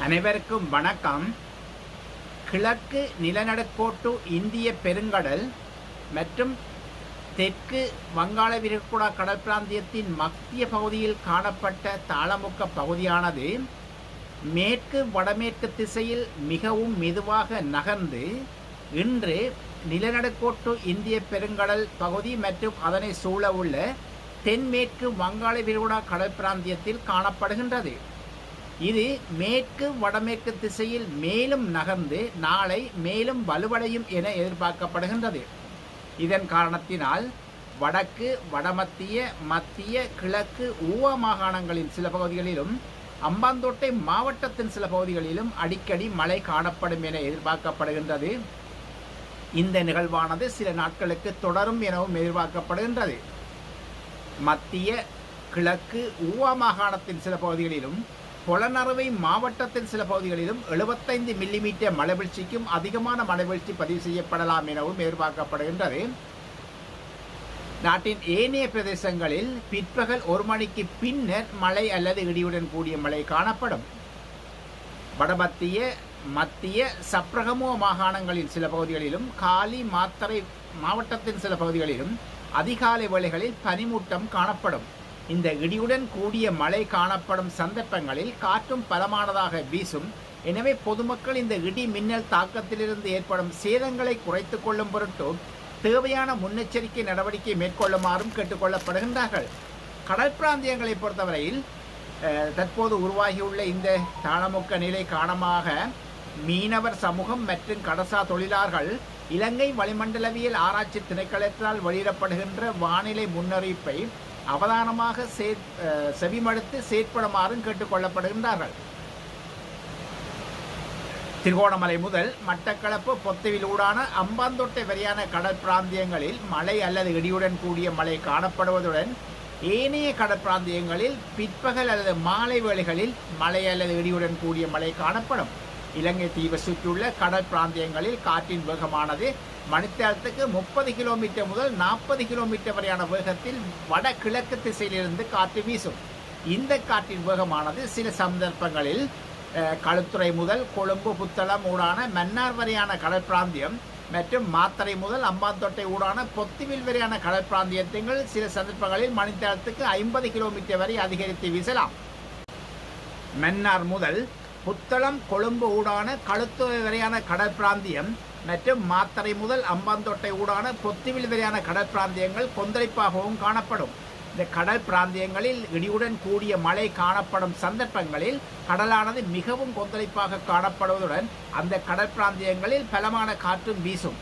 அனைவருக்கும் வணக்கம். கிழக்கு நிலநடுக்கோட்டு இந்திய பெருங்கடல் மற்றும் தெற்கு வங்காள விரிகுடா கடல் பிராந்தியத்தின் மத்திய பகுதியில் காணப்பட்ட தாளமுக்க பகுதியானது மேற்கு வடமேற்கு திசையில் மிகவும் மெதுவாக நகர்ந்து இன்று நிலநடுக்கோட்டு இந்திய பெருங்கடல் பகுதி மற்றும் அதனை சூழவுள்ள தென்மேற்கு வங்காள விரிகுடா கடல் பிராந்தியத்தில் காணப்படுகின்றது. இது மேற்கு வடமேற்கு திசையில் மேலும் நகர்ந்து நாளை மேலும் வலுவடையும் என எதிர்பார்க்கப்படுகின்றது. இதன் காரணத்தினால் வடக்கு வடமத்திய மத்திய கிழக்கு ஊவா மாகாணங்களின் சில பகுதிகளிலும் அம்பாந்தோட்டை மாவட்டத்தின் சில பகுதிகளிலும் அடிக்கடி மழை காணப்படும் என எதிர்பார்க்கப்படுகின்றது. இந்த நிகழ்வானது சில நாட்களுக்கு தொடரும் எனவும் எதிர்பார்க்கப்படுகின்றது. மத்திய கிழக்கு ஊவா மாகாணத்தின் சில பகுதிகளிலும் பொலனறுவை மாவட்டத்தின் சில பகுதிகளிலும் 75 மில்லிமீட்டர் மழைவீழ்ச்சிக்கும் அதிகமான மழைவீழ்ச்சி பதிவு செய்யப்படலாம் எனவும் எதிர்பார்க்கப்படுகின்றது. நாட்டின் ஏனைய பிரதேசங்களில் பிற்பகல் 1 மணிக்கு பின்னர் மழை அல்லது இடியுடன் கூடிய மழை காணப்படும். வடமத்திய மத்திய சப்ரகமுவ மாகாணங்களின் சில பகுதிகளிலும் காலி மாத்தறை மாவட்டத்தின் சில பகுதிகளிலும் அதிகாலை வேளைகளில் பனிமூட்டம் காணப்படும். இந்த இடியுடன் கூடிய மழை காணப்படும் சந்தர்ப்பங்களில் காற்றும் பலமானதாக வீசும். எனவே பொதுமக்கள் இந்த இடி மின்னல் தாக்கத்திலிருந்து ஏற்படும் சேதங்களை குறைத்துக் கொள்ளும் பொருட்டு தேவையான முன்னெச்சரிக்கை நடவடிக்கை மேற்கொள்ளுமாறும் கேட்டுக்கொள்ளப்படுகின்றார்கள். கடல் பிராந்தியங்களை பொறுத்தவரையில் தற்போது உருவாகியுள்ள இந்த தாளமுக்க நிலை காரணமாக மீனவர் சமூகம் மற்றும் கடல்சார் தொழிலாளர்கள் இலங்கை வளிமண்டலவியல் ஆராய்ச்சி திணைக்களத்தால் வெளியிடப்படுகின்ற வானிலை முன்னறிவிப்பை அவதானமாக செவிமடுத்து செயற்படுமாறும் கேட்டுக்கொள்ளப்படுகின்றார்கள். திருகோணமலை முதல் மட்டக்களப்பு பொத்துவில் ஊடான அம்பாந்தோட்டை வரையான கடல் பிராந்தியங்களில் மழை அல்லது இடியுடன் கூடிய மழை காணப்படுவதுடன் ஏனைய கடல் பிராந்தியங்களில் பிற்பகல் அல்லது மாலை வேளைகளில் மழை அல்லது இடியுடன் கூடிய மழை காணப்படும். இலங்கை தீவை சுற்றியுள்ள கடல் பிராந்தியங்களில் காற்றின் வேகமானது மணித்தியாலத்துக்கு 30 கிலோமீட்டர் முதல் 40 கிலோமீட்டர் வரையான வேகத்தில் வடகிழக்கு திசையிலிருந்து காற்று வீசும். இந்த காற்றின் வேகமானது சில சந்தர்ப்பங்களில் களுத்துறை முதல் கொழும்பு புத்தளம் ஊடான மன்னார் வரையான கடல் பிராந்தியம் மற்றும் மாத்தறை முதல் அம்பாந்தோட்டை ஊடான பொத்துவில் வரையான கடல் பிராந்தியத்தில் சில சந்தர்ப்பங்களில் மணித்தியாலத்துக்கு 50 கிலோமீட்டர் வரை அதிகரித்து வீசலாம். மன்னார் முதல் புத்தளம் கொழும்பு ஊடான களுத்துறை வரையான கடல் பிராந்தியம் மற்றும் மாத்தறை முதல் அம்பாந்தோட்டை ஊடான பொத்துவில் வரையான கடல் பிராந்தியங்கள் கொந்தளிப்பாகவும் காணப்படும். இந்த கடல் பிராந்தியங்களில் இடியுடன் கூடிய மழை காணப்படும் சந்தர்ப்பங்களில் கடலானது மிகவும் கொந்தளிப்பாக காணப்படுவதுடன் அந்த கடல் பிராந்தியங்களில் பலமான காற்றும் வீசும்.